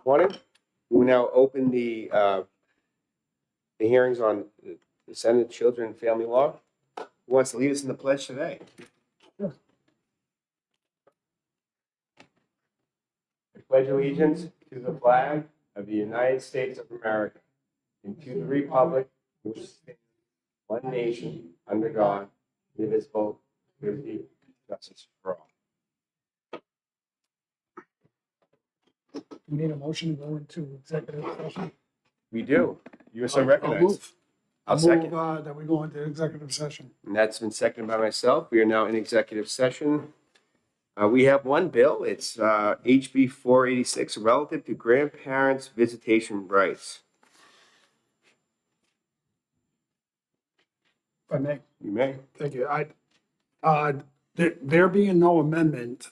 Morning. We will now open the hearings on the Senate Children and Family Law. Who wants to lead us in the pledge today? Sure. I pledge allegiance to the flag of the United States of America and to the republic which stands one nation under God, indivisible, with liberty and justice for all. We need a motion to go into executive session. We do. You are so I'll recognized. move. I'll second. That we go into executive session. And that's been seconded by myself. We are now in executive session. We have one bill. It's HB 486, relative to grandparents' visitation rights. If I may. You may. Thank you. There being no amendment,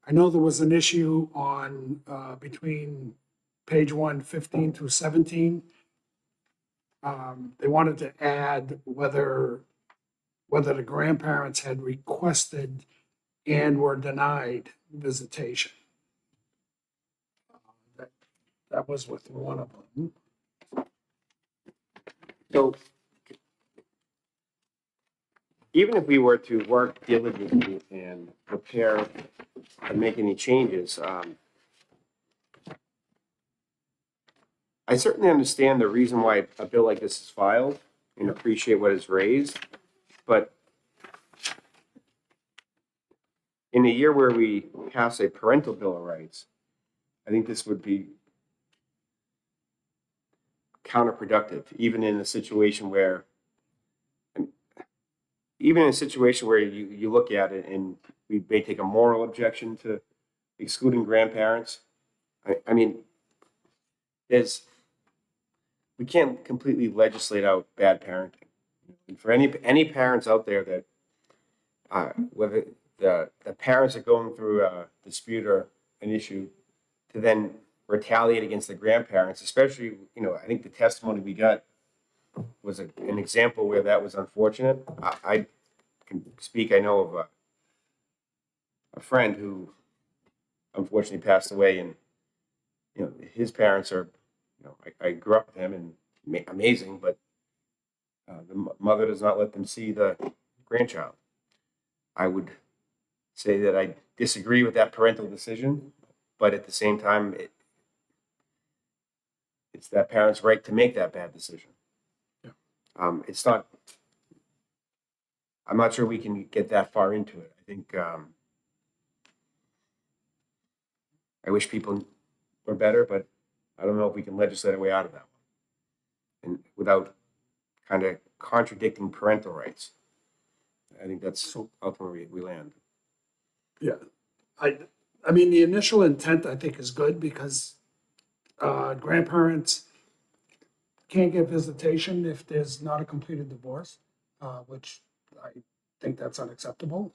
I know there was an issue on, between page 115 through 17. They wanted to add whether the grandparents had requested and were denied visitation. That was with one of them. So even if we were to work diligently and prepare and make any changes, I certainly understand the reason why a bill like this is filed and appreciate what is raised. But in a year where we pass a parental bill of rights, I think this would be counterproductive, even in a situation where you look at it and we may take a moral objection to excluding grandparents. I mean, we can't completely legislate out bad parenting. And for any parents out there that whether the parents are going through a dispute or an issue, to then retaliate against the grandparents, especially, I think the testimony we got was an example where that was unfortunate. I can speak, I know of a friend who unfortunately passed away, and his parents are, I grew up with him and amazing, but the mother does not let them see the grandchild. I would say that I disagree with that parental decision, but at the same time, it's that parent's right to make that bad decision. Yeah. It's not. I'm not sure we can get that far into it. I think I wish people were better, but I don't know if we can legislate a way out of that one, and without kind of contradicting parental rights. I think that's ultimately we land. Yeah, I mean, the initial intent I think is good because grandparents can't get visitation if there's not a completed divorce, which I think that's unacceptable.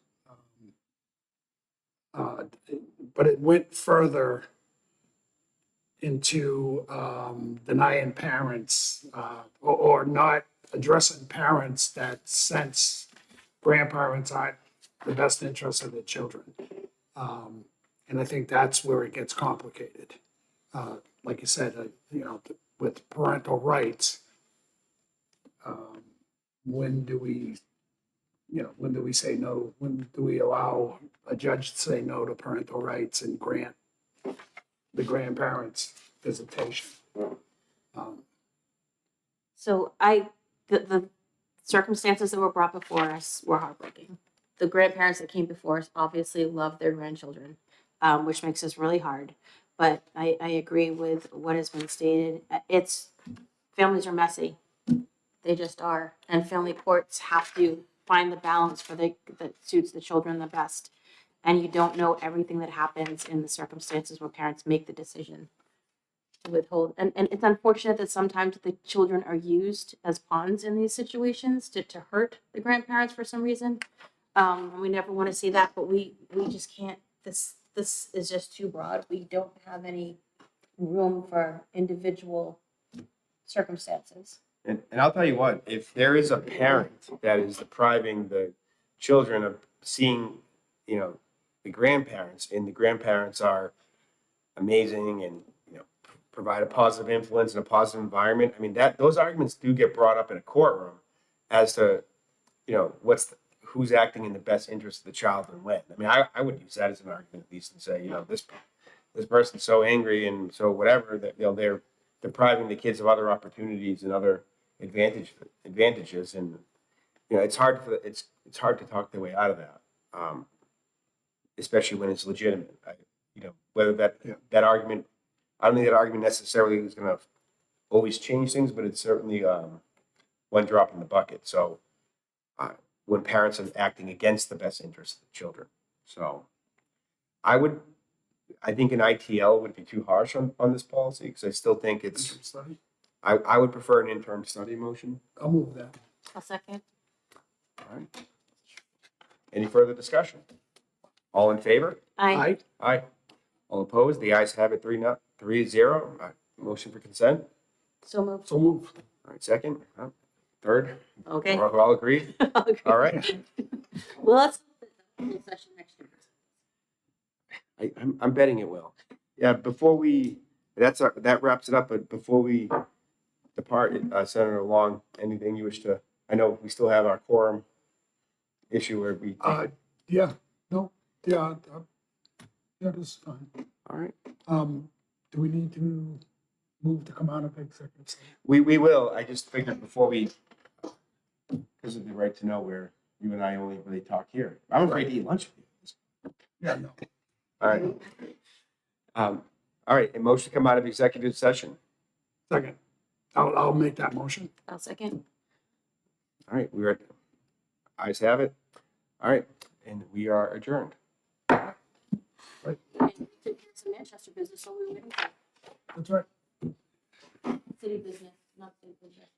But it went further into denying parents or not addressing parents that sense grandparents aren't the best interest of their children. And I think that's where it gets complicated. Like you said, with parental rights, when do we say no? When do we allow a judge to say no to parental rights and grant the grandparents visitation? So the circumstances that were brought before us were heartbreaking. The grandparents that came before us obviously love their grandchildren, which makes this really hard. But I agree with what has been stated. Families are messy. They just are. And family courts have to find the balance that suits the children the best. And you don't know everything that happens in the circumstances where parents make the decision to withhold. And it's unfortunate that sometimes the children are used as pawns in these situations to hurt the grandparents for some reason. We never want to see that, but we just can't. This is just too broad. We don't have any room for individual circumstances. And I'll tell you what, if there is a parent that is depriving the children of seeing, the grandparents, and the grandparents are amazing and, provide a positive influence and a positive environment. I mean, those arguments do get brought up in a courtroom as to, who's acting in the best interest of the child and when. I mean, I would use that as an argument at least and say, this person's so angry and so whatever that, they're depriving the kids of other opportunities and other advantages. And, it's hard to talk their way out of that. Especially when it's legitimate. Whether that argument, I don't think that argument necessarily is going to always change things, but it's certainly one drop in the bucket. So when parents are acting against the best interest of the children. So I think an ITL would be too harsh on this policy because I still think Interim study. I would prefer an interim study motion. I'll move that. I'll second. All right. Any further discussion? All in favor? Aye. Aye. All opposed? The ayes have it 3-0. Motion for consent. So moved. So move. All right, second. Third. Okay. We're all agreed? Okay. All right. Well, let's put the session next year. I'm betting it will. Yeah, that wraps it up, but before we depart, Senator Long, anything you wish to, I know we still have our quorum issue where we, all Yeah, no, yeah, this is fine. right. Do we need to move to come out of executive session? We will. I just figured before we, because of the right to know where you and I only really talk here. I'm afraid to eat lunch with you. Yeah, no. All right. All right, a motion to come out of executive session. Second. I'll make that motion. I'll second. All right, we are, ayes have it. All right, and we are adjourned. And to get some Manchester business, so we were waiting for That's right. city business, not city business.